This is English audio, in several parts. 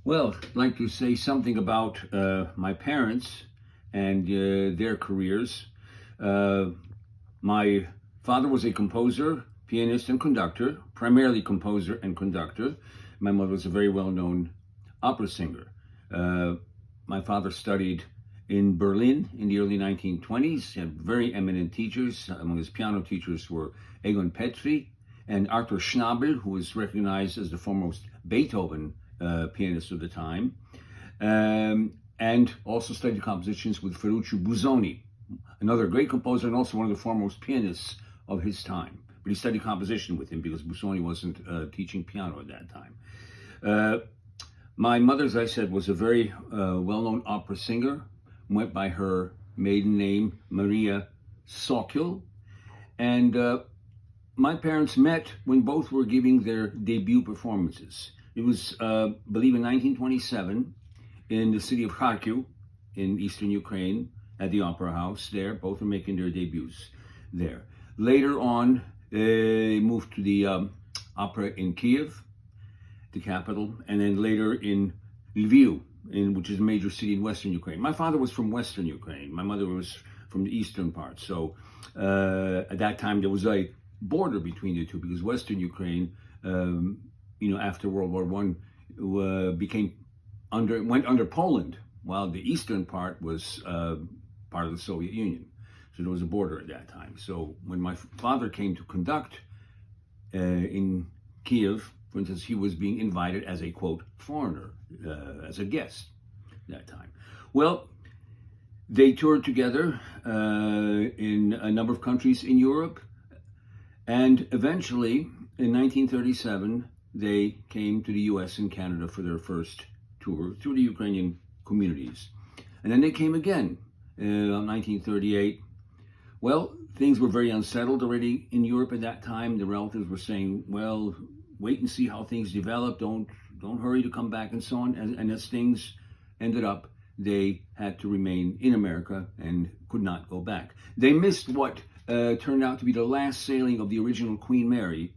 Well, I'd like to say something about my parents and their careers. Uh, my father was a composer, pianist, and conductor, primarily composer and conductor. My mother was a very well known opera singer. Uh, my father studied in Berlin in the early 1920s. He had very eminent teachers. Among his piano teachers were Egon Petri and Arthur Schnabel, who was recognized as the foremost Beethoven pianist of the time, and also studied compositions with Ferruccio Busoni, another great composer and also one of the foremost pianists of his time. But he studied composition with him because Busoni wasn't teaching piano at that time. Uh, my mother, as I said, was a very well-known opera singer, went by her maiden name, Maria Sokol, and my parents met when both were giving their debut performances. It was, I believe, in 1927 in the city of Kharkiv in eastern Ukraine at the Opera House there. Both were making their debuts there. Later on, they moved to the opera in Kiev, the capital, and then later in Lviv, which is a major city in western Ukraine. My father was from western Ukraine. My mother was from the eastern part. So at that time, there was a border between the two because western Ukraine, after World War One, went under Poland, while the eastern part was part of the Soviet Union. So there was a border at that time. So when my father came to conduct in Kiev, for instance, he was being invited as a, quote, foreigner, as a guest that time. Well, they toured together in a number of countries in Europe, and eventually, in 1937, they came to the US and Canada for their first tour through the Ukrainian communities. And then they came again in 1938. Well, things were very unsettled already in Europe at that time. The relatives were saying, well, wait and see how things develop. Don't hurry to come back and so on. And as things ended up, they had to remain in America and could not go back. They missed what turned out to be the last sailing of the original Queen Mary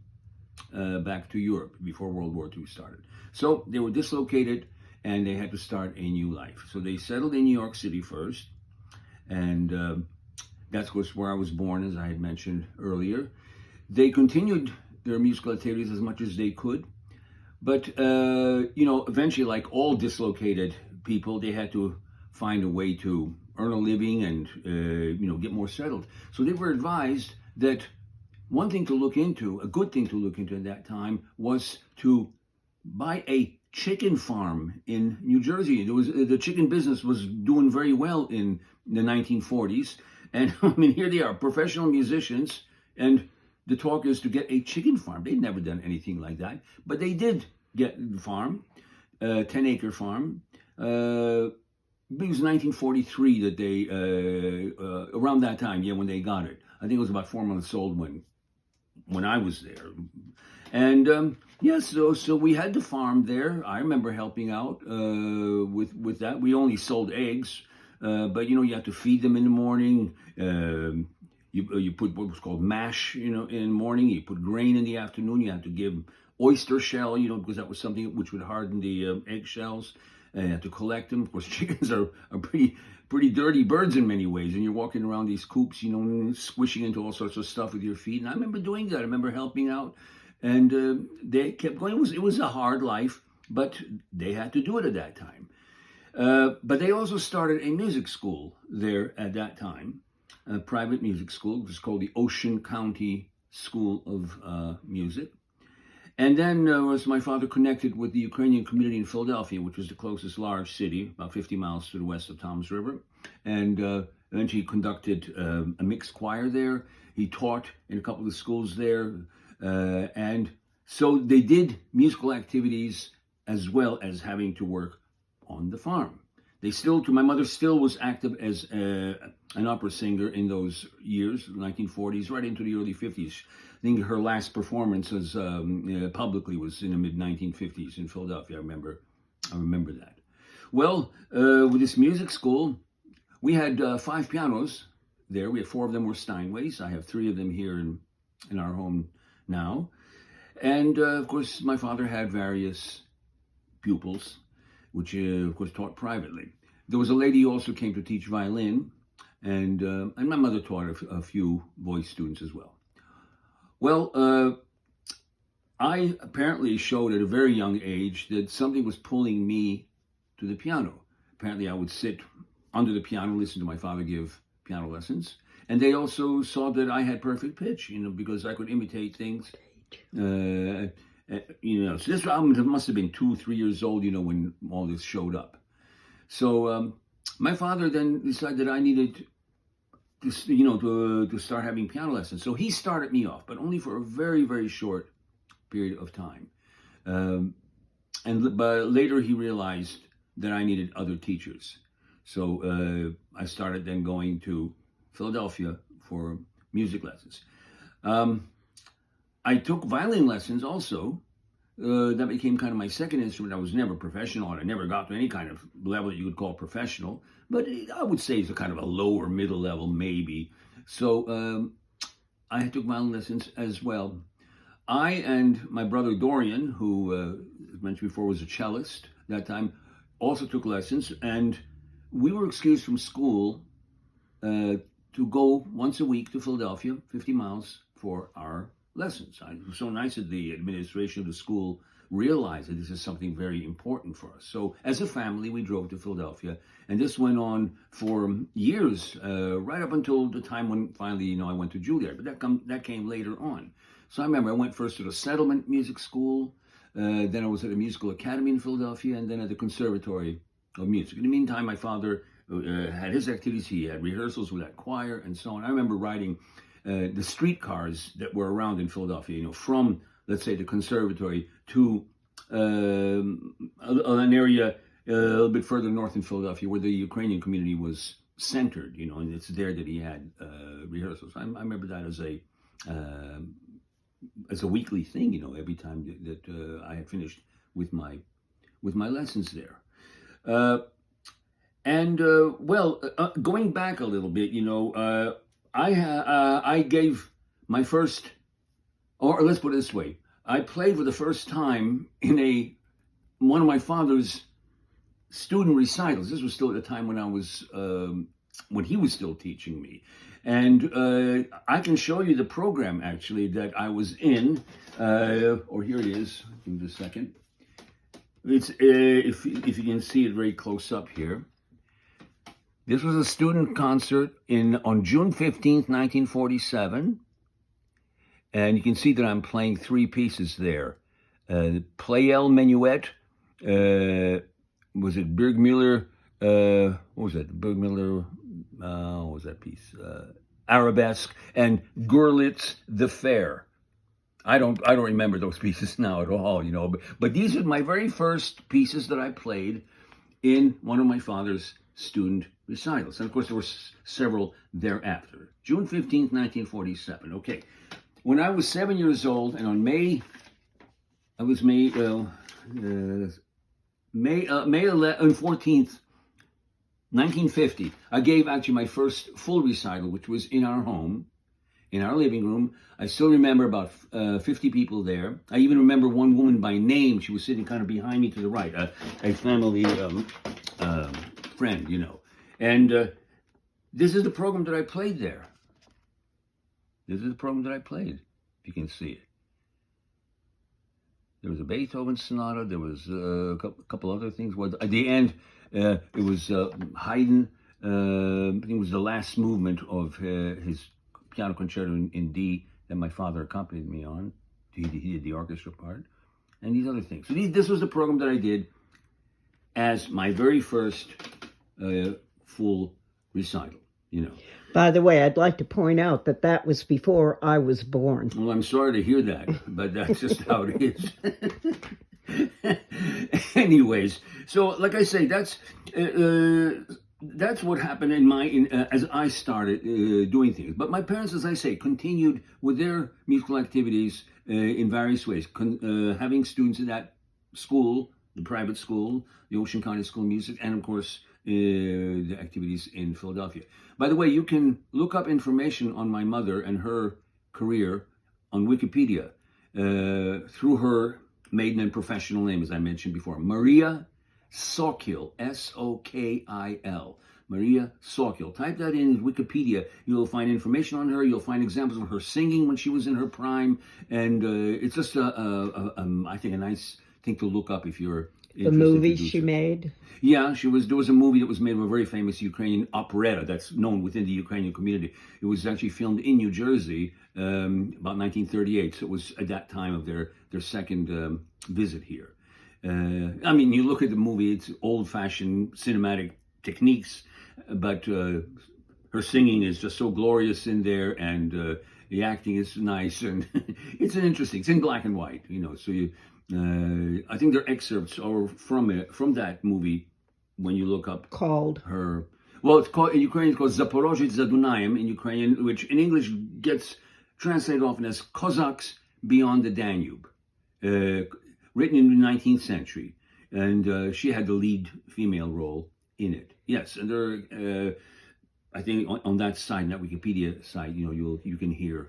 back to Europe before World War II started. So they were dislocated and they had to start a new life. So they settled in New York City first, and that's where I was born, as I had mentioned earlier. They continued their musical activities as much as they could, but eventually, like all dislocated people, they had to find a way to earn a living and get more settled. So they were advised that one thing to look into, a good thing to look into at that time, was to buy a chicken farm in New Jersey. The chicken business was doing very well in the 1940s, and I mean, here they are, professional musicians, and the talk is to get a chicken farm. They'd never done anything like that, but they did get the farm, 10-acre farm. It was 1943 that they, around that time, when they got it. I think it was about 4 months old when I was there. And so we had the farm there. I remember helping out with that. We only sold eggs, but you had to feed them in the morning. You put what was called mash, in the morning. You put grain in the afternoon. You had to give oyster shell, because that was something which would harden the egg shells. And you have to collect them. Of course, chickens are pretty dirty birds in many ways, and you're walking around these coops, squishing into all sorts of stuff with your feet. And I remember doing that. I remember helping out, and they kept going. It was a hard life, but they had to do it at that time. But they also started a music school there at that time, a private music school. It was called the Ocean County School of Music. And then was my father connected with the Ukrainian community in Philadelphia, which was the closest large city, about 50 miles to the west of Tom's River. And eventually he conducted a mixed choir there. He taught in a couple of schools there. And so they did musical activities as well as having to work on the farm. My mother still was active as an opera singer in those years, 1940s, right into the early 50s. I think her last performance publicly was in the mid-1950s in Philadelphia. I remember that. Well, with this music school, we had 5 pianos there. We had 4 of them were Steinways. I have 3 of them here in our home now. And of course, my father had various pupils. which of course taught privately. There was a lady who also came to teach violin, and my mother taught a few voice students as well. Well, I apparently showed at a very young age that something was pulling me to the piano. Apparently, I would sit under the piano, listen to my father give piano lessons, and they also saw that I had perfect pitch, because I could imitate things. So this album must have been 2-3 years old, when all this showed up. So my father then decided that I needed to start having piano lessons. So he started me off, but only for a very, very short period of time. But later he realized that I needed other teachers. So I started then going to Philadelphia for music lessons. I took violin lessons also. That became kind of my second instrument. I was never professional, and I never got to any kind of level that you would call professional. But I would say it's a kind of a lower middle level, maybe. So I took violin lessons as well. I and my brother Dorian, who, as mentioned before, was a cellist that time, also took lessons. And we were excused from school to go once a week to Philadelphia, 50 miles, for our lessons. It was so nice that the administration of the school realized that this is something very important for us. So as a family, we drove to Philadelphia, and this went on for years, right up until the time when finally, I went to Juilliard. But that came later on. So I remember I went first to the Settlement Music School, then I was at a musical academy in Philadelphia, and then at the Conservatory of Music. In the meantime, my father had his activities. He had rehearsals with that choir and so on. I remember riding the streetcars that were around in Philadelphia, from, let's say, the conservatory to an area a little bit further north in Philadelphia where the Ukrainian community was centered, and it's there that he had rehearsals. I remember that as a weekly thing, every time that I had finished with my lessons there. Going back a little bit, I gave my first, or let's put it this way, I played for the first time in one of my father's student recitals. This was still at the time when I was when he was still teaching me, and I can show you the program actually that I was in. Or here it is. Give me a second. It's if you can see it very close up here. This was a student concert on June 15th, 1947. And you can see that I'm playing 3 pieces there. Pleyel Menuet, was it Bergmüller, what was that? Bergmüller, what was that piece? Arabesque, and Gurlitt's The Fair. I don't remember those pieces now at all, but these are my very first pieces that I played in one of my father's student recitals. And of course, there were several thereafter. June 15th, 1947. Okay. When I was 7 years old, and on May 14th, 1950, I gave actually my first full recital, which was in our home, in our living room. I still remember about 50 people there. I even remember one woman by name. She was sitting kind of behind me to the right, a family friend, And this is the program that I played there. This is the program that I played, if you can see it. There was a Beethoven sonata. There was a couple other things. At the end, it was Haydn. I think it was the last movement of his piano concerto in D that my father accompanied me on. He did the orchestra part. And these other things. So this was the program that I did as my very first full recital, By the way, I'd like to point out that was before I was born. Well, I'm sorry to hear that, but that's just how it is. Anyways, so like I say, that's what happened as I started doing things. But my parents, as I say, continued with their musical activities in various ways, having students in that school, the private school, the Ocean County School of Music, and of course, the activities in Philadelphia. By the way, you can look up information on my mother and her career on Wikipedia through her maiden and professional name, as I mentioned before, Maria Sokil, Sokil. Maria Sokil. Type that in Wikipedia. You'll find information on her. You'll find examples of her singing when she was in her prime, and it's just I think a nice thing to look up if you're The interested. movies she made. Yeah, she was. There was a movie that was made of a very famous Ukrainian operetta that's known within the Ukrainian community. It was actually filmed in New Jersey about 1938. So it was at that time of their second visit here. I mean, you look at the movie; it's old-fashioned cinematic techniques, but her singing is just so glorious in there, and the acting is nice, and it's an interesting. It's in black and white, So you, I think there are excerpts or from that movie when you look up Called her. Well, it's called in Ukrainian. It's called Zaporozhye za Dunaim in Ukrainian, which in English gets translated often as Cossacks Beyond the Danube, written in the 19th century, and she had the lead female role in it. Yes, and there, I think on that side, that Wikipedia site, you can hear,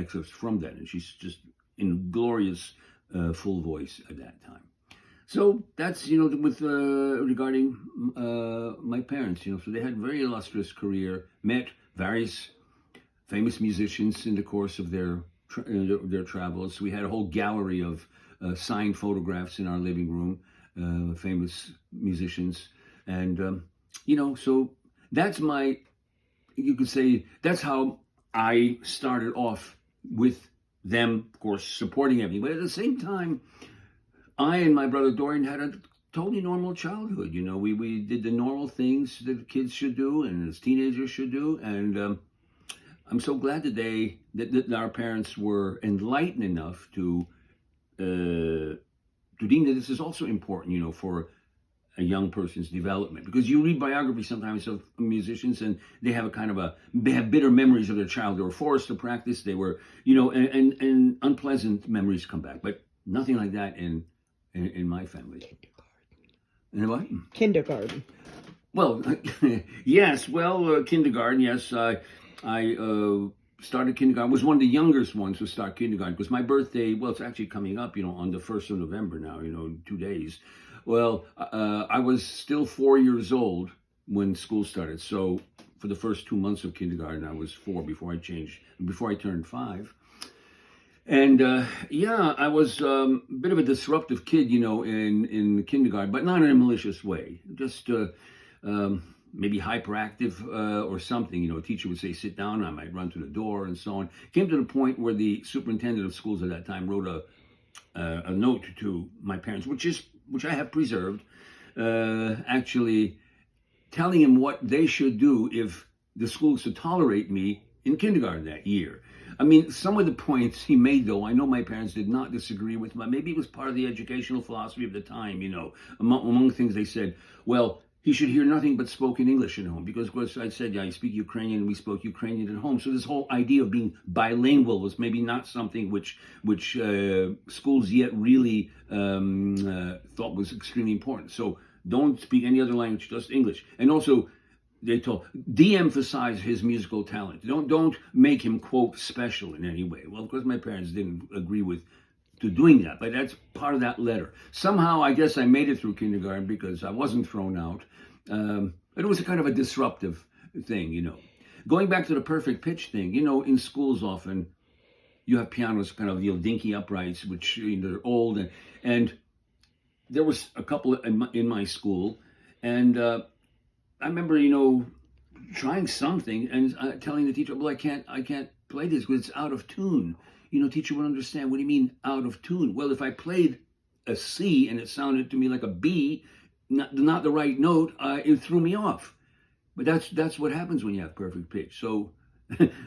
excerpts from that, and she's just in glorious full voice at that time. So that's with regarding my parents. So they had a very illustrious career, met various famous musicians in the course of their travels. We had a whole gallery of signed photographs in our living room, famous musicians, and so that's you could say that's how I started off with them, of course, supporting everything. But at the same time, I and my brother Dorian had a totally normal childhood. We did the normal things that kids should do and as teenagers should do, and I'm so glad that our parents were enlightened enough to deem that this is also important, for a young person's development. Because you read biographies sometimes of musicians, and they have they have bitter memories of their childhood. They were forced to practice. They were, and unpleasant memories come back. But nothing like that in my family. And what? kindergarten. Well, yes. Well, kindergarten. Yes, I started kindergarten. I was one of the youngest ones to start kindergarten because my birthday. Well, it's actually coming up. On the 1st of November now. 2 days. Well, I was still 4 years old when school started. So for the first 2 months of kindergarten, I was 4 before I turned 5. And I was a bit of a disruptive kid, in kindergarten, but not in a malicious way. Just maybe hyperactive or something. A teacher would say, sit down, I might run to the door and so on. Came to the point where the superintendent of schools at that time wrote a note to my parents, which I have preserved, actually telling him what they should do if the school should tolerate me in kindergarten that year. I mean, some of the points he made, though, I know my parents did not disagree with, but maybe it was part of the educational philosophy of the time, Among the things they said, well, he should hear nothing but spoken English at home, because, of course, I said, I speak Ukrainian, and we spoke Ukrainian at home. So this whole idea of being bilingual was maybe not something which schools yet really thought was extremely important. So don't speak any other language, just English. And also, they told de-emphasize his musical talent. Don't make him, quote, special in any way. Well, of course, my parents didn't agree to doing that, but that's part of that letter. Somehow, I guess I made it through kindergarten because I wasn't thrown out. But it was a kind of a disruptive thing, Going back to the perfect pitch thing, in schools often you have pianos, kind of dinky uprights, which they're old, and there was a couple in my school, and I remember, trying something and telling the teacher, well, I can't play this because it's out of tune. Teacher would understand. What do you mean out of tune? Well, if I played a C and it sounded to me like a B, not the right note, it threw me off. But that's what happens when you have perfect pitch. So,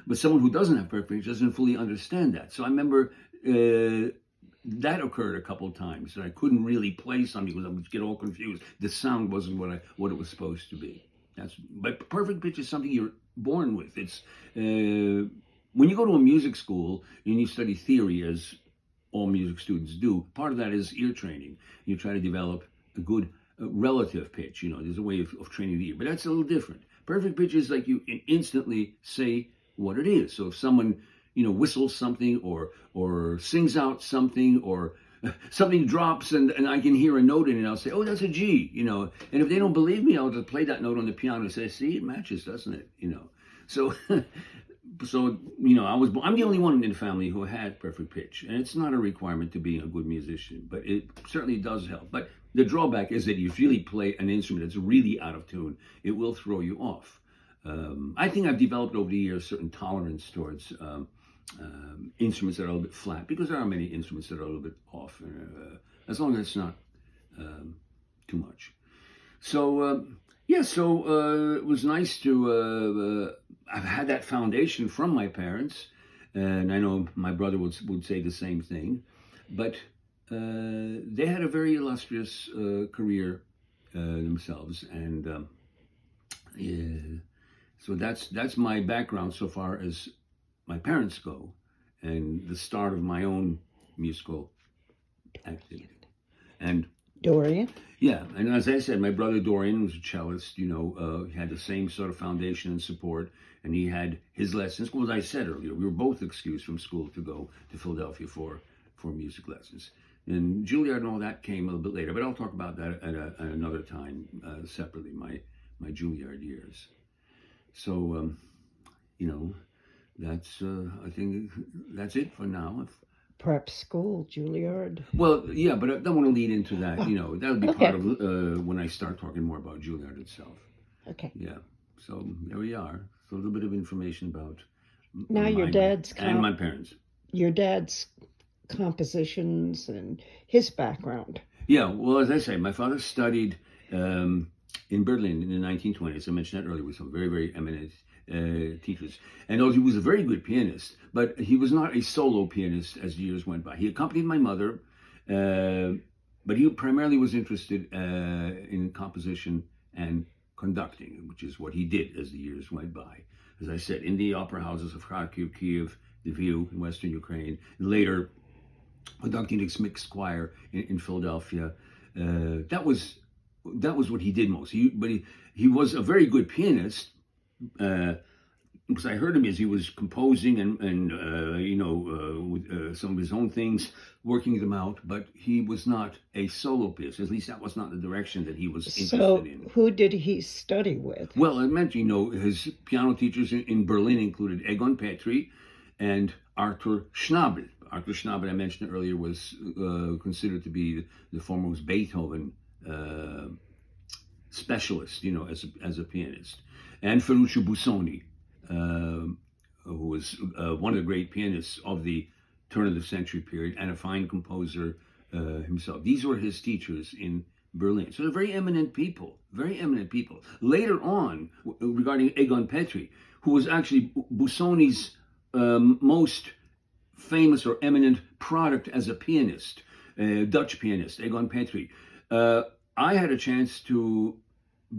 but someone who doesn't have perfect pitch doesn't fully understand that. So I remember that occurred a couple of times, and I couldn't really play something because I would get all confused. The sound wasn't what it was supposed to be. But perfect pitch is something you're born with. It's when you go to a music school and you study theory, as all music students do. Part of that is ear training. You try to develop a good relative pitch. There's a way of training the ear, but that's a little different. Perfect pitch is like you instantly say what it is. So if someone whistles something or sings out something or something drops and I can hear a note in it. I'll say, "Oh, that's a G," And if they don't believe me, I'll just play that note on the piano and say, "See, it matches, doesn't it?" So, I'm the only one in the family who had perfect pitch, and it's not a requirement to be a good musician, but it certainly does help. But the drawback is that if you really play an instrument that's really out of tune, it will throw you off. I think I've developed over the years certain tolerance towards instruments that are a little bit flat, because there are many instruments that are a little bit off, as long as it's not too much. So it was nice to. I've had that foundation from my parents, and I know my brother would say the same thing, but they had a very illustrious career themselves, and yeah, so that's my background so far as my parents go, and the start of my own musical activity. And Dorian? yeah, and as I said, my brother Dorian was a cellist. He had the same sort of foundation and support, and he had his lessons. Well, as I said earlier, we were both excused from school to go to Philadelphia for music lessons. And Juilliard and all that came a little bit later, but I'll talk about that at another time separately. My Juilliard years. So that's I think that's it for now. Prep school, Juilliard. Well, yeah, but I don't want to lead into that. That'll be Okay. part of when I start talking more about Juilliard itself. Okay. Yeah. So there we are. So a little bit of information about Now your dad's and my parents. Your dad's compositions and his background. Yeah. Well, as I say, my father studied in Berlin in the 1920s. I mentioned that earlier with some very, very eminent teachers. And he was a very good pianist, but he was not a solo pianist as the years went by. He accompanied my mother, but he primarily was interested in composition and conducting, which is what he did as the years went by. As I said, in the opera houses of Kharkiv, Kiev, Lviv in Western Ukraine, later conducting the mixed choir in Philadelphia. That was what he did most. He was a very good pianist. Because I heard him as he was composing and with some of his own things, working them out, but he was not a solo pianist. At least that was not the direction that he was interested in. Who did he study with? Well, I meant, his piano teachers in Berlin included Egon Petri and Arthur Schnabel. Arthur Schnabel, I mentioned earlier, was considered to be the foremost Beethoven specialist, as a pianist. And Ferruccio Busoni, who was one of the great pianists of the turn of the century period and a fine composer himself. These were his teachers in Berlin. So they're very eminent people, very eminent people. Later on, regarding Egon Petri, who was actually Busoni's most famous or eminent product as a pianist, Dutch pianist, Egon Petri. I had a chance to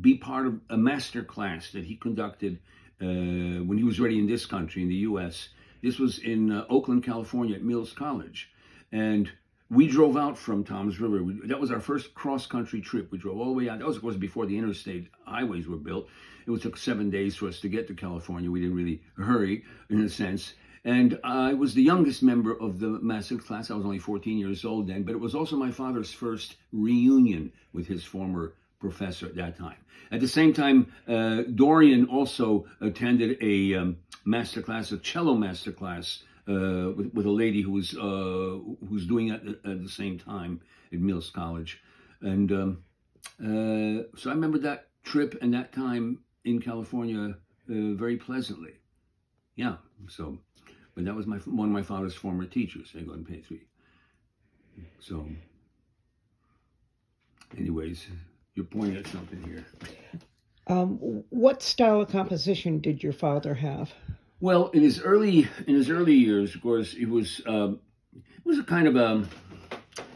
be part of a master class that he conducted when he was already in this country, in the U.S. This was in Oakland, California, at Mills College. And we drove out from Toms River. That was our first cross-country trip. We drove all the way out. That was, of course, before the interstate highways were built. It took 7 days for us to get to California. We didn't really hurry, in a sense. And I was the youngest member of the master class. I was only 14 years old then, but it was also my father's first reunion with his former professor at that time. At the same time, Dorian also attended a master class, a cello master class, with a lady who was doing it at the same time at Mills College. And so I remember that trip and that time in California very pleasantly. Yeah, so, but that was one of my father's former teachers, Egon Petri. So, anyways, you're pointing at something here. What style of composition did your father have? Well, in his early years, of course, it was a kind of a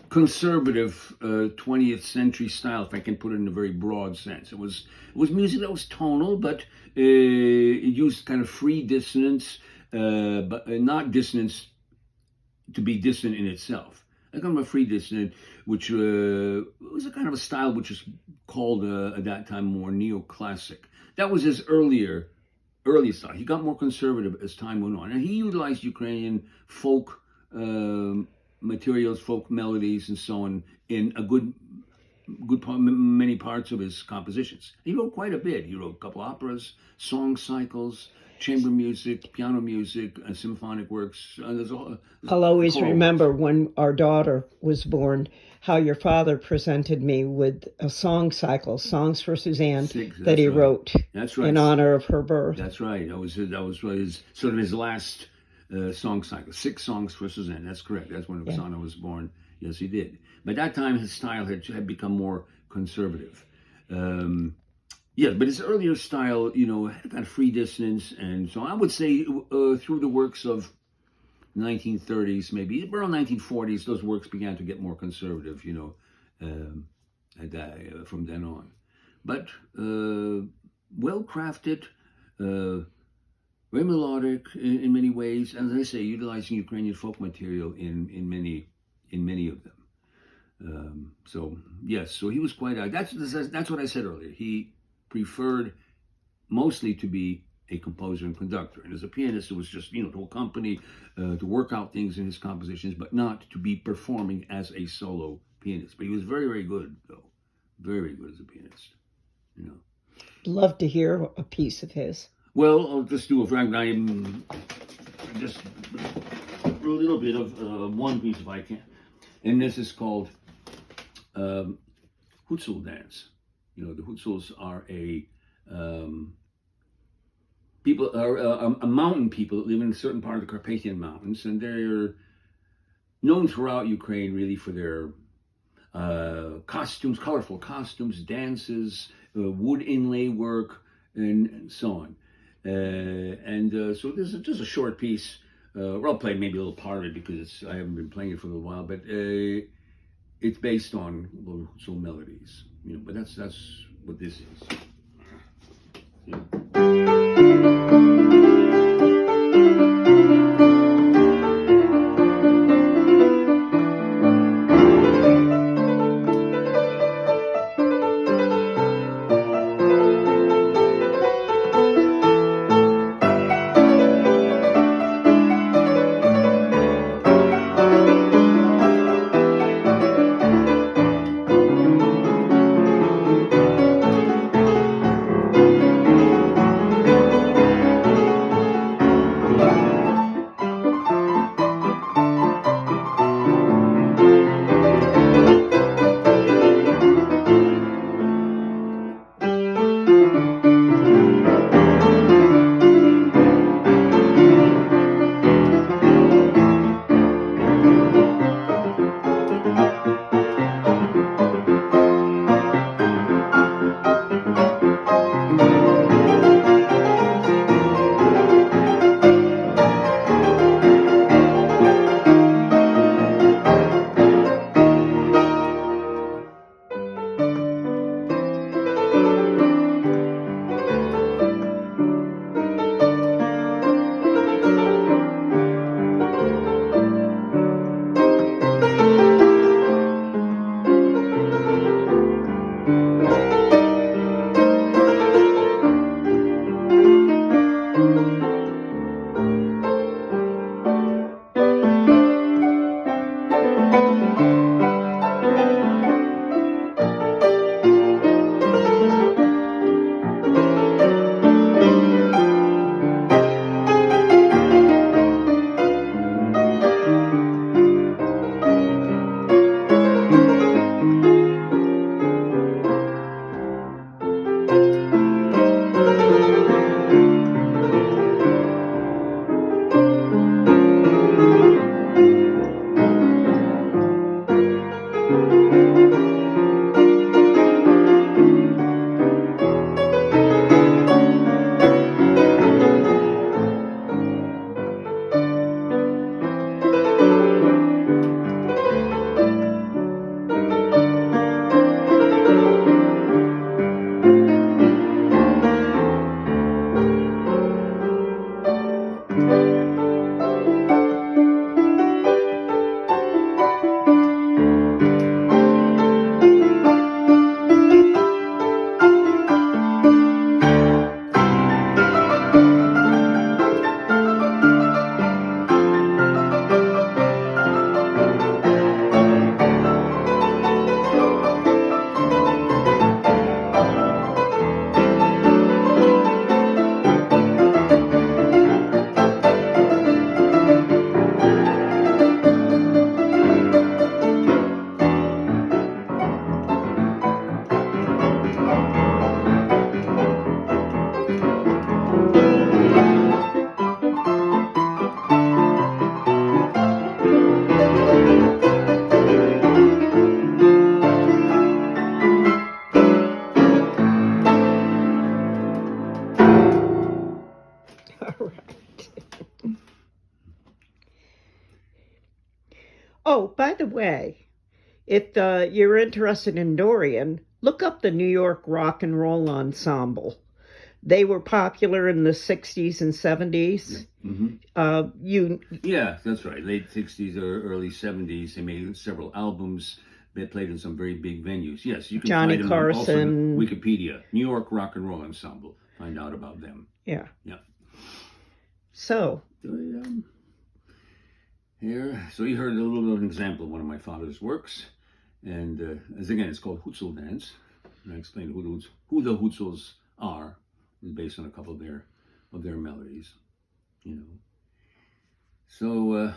conservative 20th century style, if I can put it in a very broad sense. It was music that was tonal, but it used kind of free dissonance, but not dissonance to be dissonant in itself. A kind of a free dissonant, which was a kind of a style which was called at that time more neoclassic. That was his early style. He got more conservative as time went on, and he utilized Ukrainian folk materials, folk melodies, and so on in a good part, many parts of his compositions. He wrote quite a bit. He wrote a couple operas, song cycles, chamber music, piano music, symphonic works. I'll always choral remember works. when our daughter was born how your father presented me with a song cycle, Songs for Suzanne, Six, that that's he right. wrote That's in right. honor of her birth. That's right. That was his sort of his last song cycle. 6 songs for Suzanne. That's correct. That's when Roxana was born. Yes, he did. By that time, his style had become more conservative. Um, yeah, but his earlier style, had kind of free dissonance, and so I would say through the works of 1930s, maybe around 1940s, those works began to get more conservative. Um, from then on, but well crafted, uh, very melodic in many ways, and as I say, utilizing Ukrainian folk material in many of them. So yes, so he was quite. That's what I said earlier. He preferred mostly to be a composer and conductor, and as a pianist, it was just to accompany, to work out things in his compositions, but not to be performing as a solo pianist. But he was very very good though, very good as a pianist. You know. Love to hear a piece of his. Well, I'll just do a fragment. I'm just a little bit of one piece if I can, and this is called Hutzul dance. The Hutzuls are people are a mountain people that live in a certain part of the Carpathian Mountains, and they're known throughout Ukraine really for their costumes, colorful costumes, dances, wood inlay work, and so on. So this is just a short piece. I'll play maybe a little part of it because I haven't been playing it for a little while, but it's based on some melodies. But that's what this is. Yeah. the way, if you're interested in Dorian, look up the New York Rock and Roll Ensemble. They were popular in the 60s and 70s. Yeah, that's right. Late 60s or early 70s. They made several albums. They played in some very big venues. Yes, you can Johnny find them on also Carson. Wikipedia. New York Rock and Roll Ensemble. Find out about them. Yeah. Yeah. So, here, so you heard a little bit of an example of one of my father's works. And as again, it's called Hutzel Dance. And I explained who the Hutzels are. It's based on a couple of their melodies, you know. So,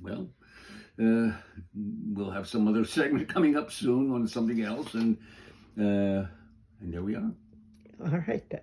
we'll have some other segment coming up soon on something else, and there we are. all right then.